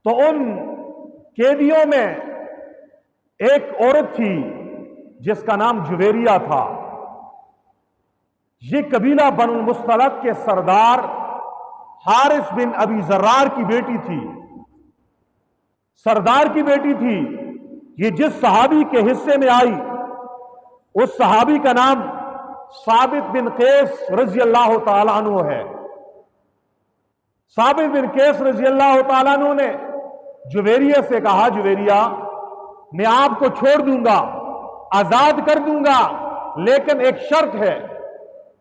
تو ان قیدیوں میں ایک عورت تھی جس کا نام جویریہ تھا۔ یہ قبیلہ بنو المصطلق کے سردار حارث بن ابی ذرار کی بیٹی تھی، سردار کی بیٹی تھی۔ یہ جس صحابی کے حصے میں آئی اس صحابی کا نام ثابت بن قیس رضی اللہ تعالیٰ عنہ ہے۔ ثابت بن قیس رضی اللہ تعالیٰ عنہ نے جویریہ سے کہا، جویریہ میں آپ کو چھوڑ دوں گا، آزاد کر دوں گا، لیکن ایک شرط ہے،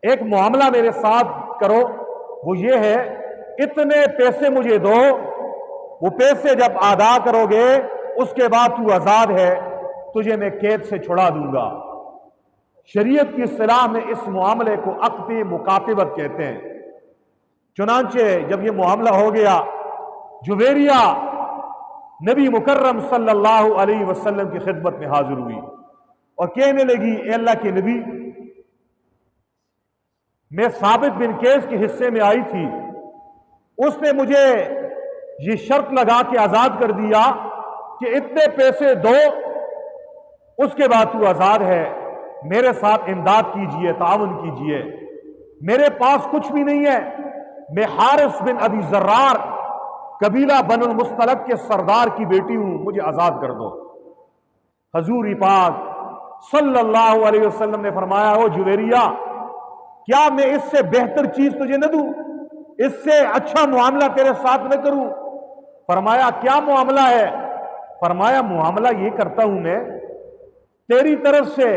ایک معاملہ میرے ساتھ کرو، وہ یہ ہے اتنے پیسے مجھے دو، وہ پیسے جب ادا کرو گے اس کے بعد تو آزاد ہے، تجھے میں قید سے چھڑا دوں گا۔ شریعت کی اصطلاح میں اس معاملے کو عقد مکاتبت کہتے ہیں۔ چنانچہ جب یہ معاملہ ہو گیا، جویریہ نبی مکرم صلی اللہ علیہ وسلم کی خدمت میں حاضر ہوئی اور کہنے لگی، اے اللہ کے نبی، میں ثابت بن قیس کے حصے میں آئی تھی، اس نے مجھے یہ شرط لگا کے آزاد کر دیا کہ اتنے پیسے دو، اس کے بعد تو آزاد ہے، میرے ساتھ امداد کیجئے، تعاون کیجئے۔ میرے پاس کچھ بھی نہیں ہے، میں حارث بن ابی ذرار قبیلہ بنو المصطلق کے سردار کی بیٹی ہوں، مجھے آزاد کر دو۔ حضور پاک صلی اللہ علیہ وسلم نے فرمایا، او جویریہ، کیا میں اس سے بہتر چیز تجھے نہ دوں، اس سے اچھا معاملہ تیرے ساتھ نہ کروں؟ فرمایا کیا معاملہ ہے؟ فرمایا معاملہ یہ کرتا ہوں میں، تیری طرف سے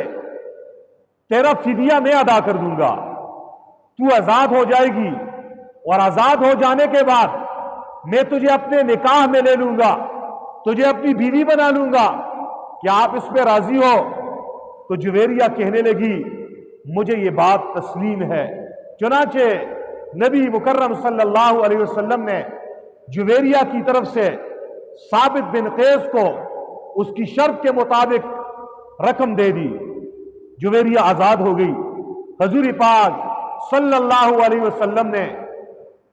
تیرا فدیہ میں ادا کر دوں گا، تو آزاد ہو جائے گی، اور آزاد ہو جانے کے بعد میں تجھے اپنے نکاح میں لے لوں گا، تجھے اپنی بیوی بنا لوں گا، کیا آپ اس پہ راضی ہو؟ تو جویریہ کہنے لگی، مجھے یہ بات تسلیم ہے۔ چنانچہ نبی مکرم صلی اللہ علیہ وسلم نے جویریہ کی طرف سے ثابت بن قیس کو اس کی شرط کے مطابق رقم دے دی، جویریہ آزاد ہو گئی۔ حضور پاک صلی اللہ علیہ وسلم نے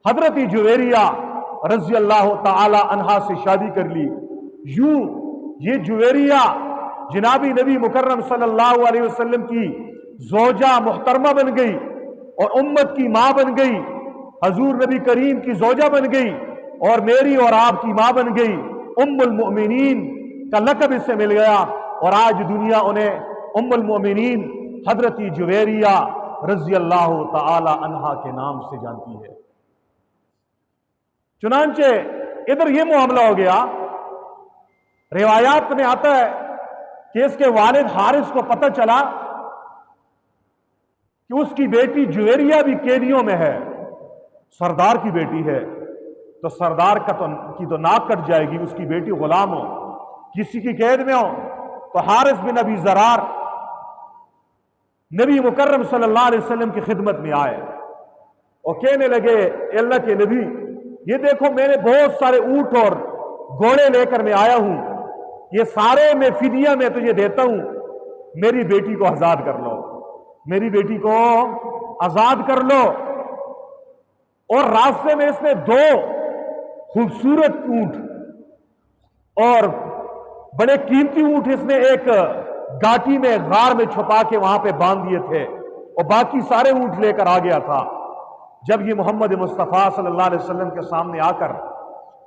حضرت جویریہ رضی اللہ تعالی عنہا سے شادی کر لی۔ یوں یہ جویریہ جنابی نبی مکرم صلی اللہ علیہ وسلم کی زوجہ محترمہ بن گئی اور امت کی ماں بن گئی، حضور نبی کریم کی زوجہ بن گئی اور میری اور آپ کی ماں بن گئی۔ ام المؤمنین کا لقب اس سے مل گیا اور آج دنیا انہیں ام المؤمنین حضرت جویریہ رضی اللہ تعالی عنہا کے نام سے جانتی ہے۔ چنانچہ ادھر یہ معاملہ ہو گیا، روایات میں آتا ہے کہ اس کے والد حارث کو پتہ چلا کہ اس کی بیٹی جویریہ بھی قیدیوں میں ہے، سردار کی بیٹی ہے، تو سردار کی تو ناک کٹ جائے گی، اس کی بیٹی غلام ہو، کسی کی قید میں ہو۔ تو حارث بن ابی ذرار نبی مکرم صلی اللہ علیہ وسلم کی خدمت میں آئے اور کہنے لگے، اے اللہ کے نبی، یہ دیکھو میں نے بہت سارے اونٹ اور گھوڑے لے کر میں آیا ہوں، یہ سارے میں فدیہ میں تجھے دیتا ہوں، میری بیٹی کو آزاد کر لو، میری بیٹی کو آزاد کر لو۔ اور راستے میں اس نے دو خوبصورت اونٹ اور بڑے قیمتی اونٹ اس نے ایک گاٹی میں غار میں چھپا کے وہاں پہ باندھ دیے تھے اور باقی سارے اونٹ لے کر آ گیا تھا۔ جب یہ محمد مصطفیٰ صلی اللہ علیہ وسلم کے سامنے آ کر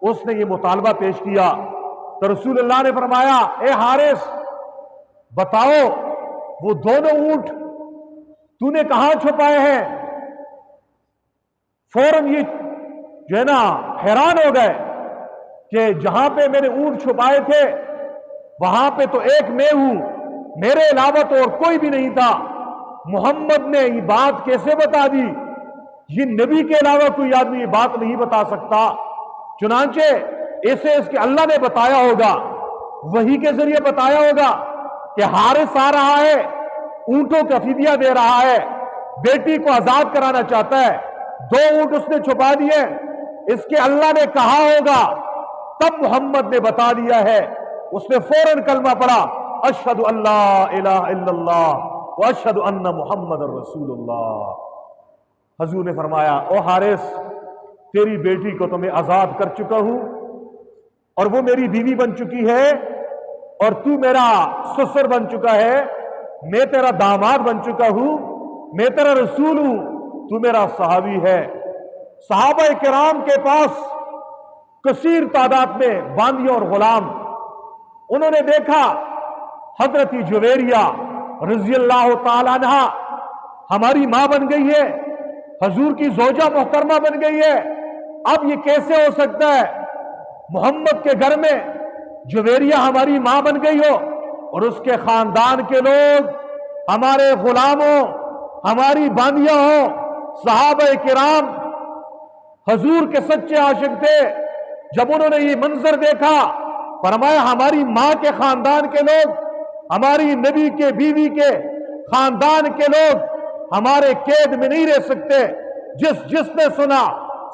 اس نے یہ مطالبہ پیش کیا تو رسول اللہ نے فرمایا، اے حارث، بتاؤ وہ دونوں اونٹ تو نے کہاں چھپائے ہیں؟ فوراً یہ جو ہے نا حیران ہو گئے کہ جہاں پہ میرے اونٹ چھپائے تھے وہاں پہ تو ایک میں ہوں، میرے علاوہ تو اور کوئی بھی نہیں تھا، محمد نے یہ بات کیسے بتا دی؟ یہ نبی کے علاوہ کوئی آدمی یہ بات نہیں بتا سکتا۔ چنانچہ اسے اس کے اللہ نے بتایا ہوگا، وحی کے ذریعے بتایا ہوگا کہ حارث آ رہا ہے، اونٹوں کا فدیہ دے رہا ہے، بیٹی کو آزاد کرانا چاہتا ہے، دو اونٹ اس نے چھپا دیے، اس کے اللہ نے کہا ہوگا، تب محمد نے بتا دیا ہے۔ اس نے فوراً کلمہ پڑھا، اشہد ان لا الہ الا اللہ واشہد ان محمد رسول اللہ۔ حضور نے فرمایا، او حارث، تیری بیٹی کو تو میں آزاد کر چکا ہوں، اور وہ میری بیوی بن چکی ہے اور تو میرا سسر بن چکا ہے، میں تیرا داماد بن چکا ہوں، میں تیرا رسول ہوں، تو میرا صحابی ہے۔ صحابہ کرام کے پاس کثیر تعداد میں باندیوں اور غلام، انہوں نے دیکھا حضرت جویریہ رضی اللہ تعالی عنہ ہماری ماں بن گئی ہے، حضور کی زوجہ محترمہ بن گئی ہے، اب یہ کیسے ہو سکتا ہے؟ محمد کے گھر میں جویریہ ہماری ماں بن گئی ہو اور اس کے خاندان کے لوگ ہمارے غلاموں، ہماری باندیاں ہوں۔ صحابہ کرام حضور کے سچے عاشق تھے، جب انہوں نے یہ منظر دیکھا فرمایا ہماری ماں کے خاندان کے لوگ، ہماری نبی کے بیوی کے خاندان کے لوگ ہمارے قید میں نہیں رہ سکتے۔ جس نے سنا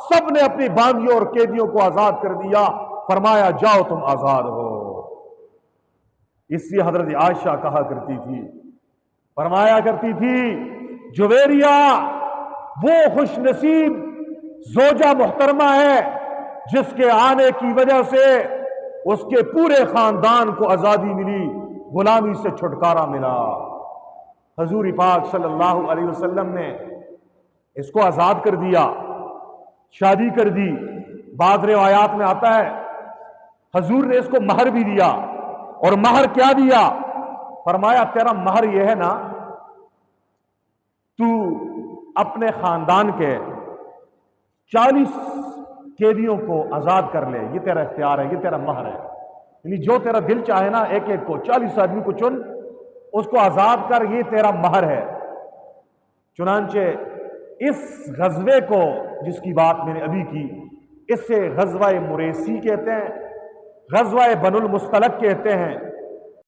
سب نے اپنی باندیوں اور قیدیوں کو آزاد کر دیا، فرمایا جاؤ تم آزاد ہو۔ اس لیے حضرت عائشہ کہا کرتی تھی، فرمایا کرتی تھی، جویریہ وہ خوش نصیب زوجہ محترمہ ہے جس کے آنے کی وجہ سے اس کے پورے خاندان کو آزادی ملی، غلامی سے چھٹکارا ملا۔ حضور پاک صلی اللہ علیہ وسلم نے اس کو آزاد کر دیا، شادی کر دی۔ بعض روایات میں آتا ہے حضور نے اس کو مہر بھی دیا، اور مہر کیا دیا؟ فرمایا تیرا مہر یہ ہے نا، تو اپنے خاندان کے 40 قیدیوں کو آزاد کر لے، یہ تیرا اختیار ہے، یہ تیرا مہر ہے، یعنی جو تیرا دل چاہے نا، ایک ایک کو 40 آدمی کو چن، اس کو آزاد کر، یہ تیرا مہر ہے۔ چنانچہ اس غزوے کو جس کی بات میں نے ابھی کی، اس سے غزوہ مریسی کہتے ہیں، غزوہ بنو المصطلق کہتے ہیں۔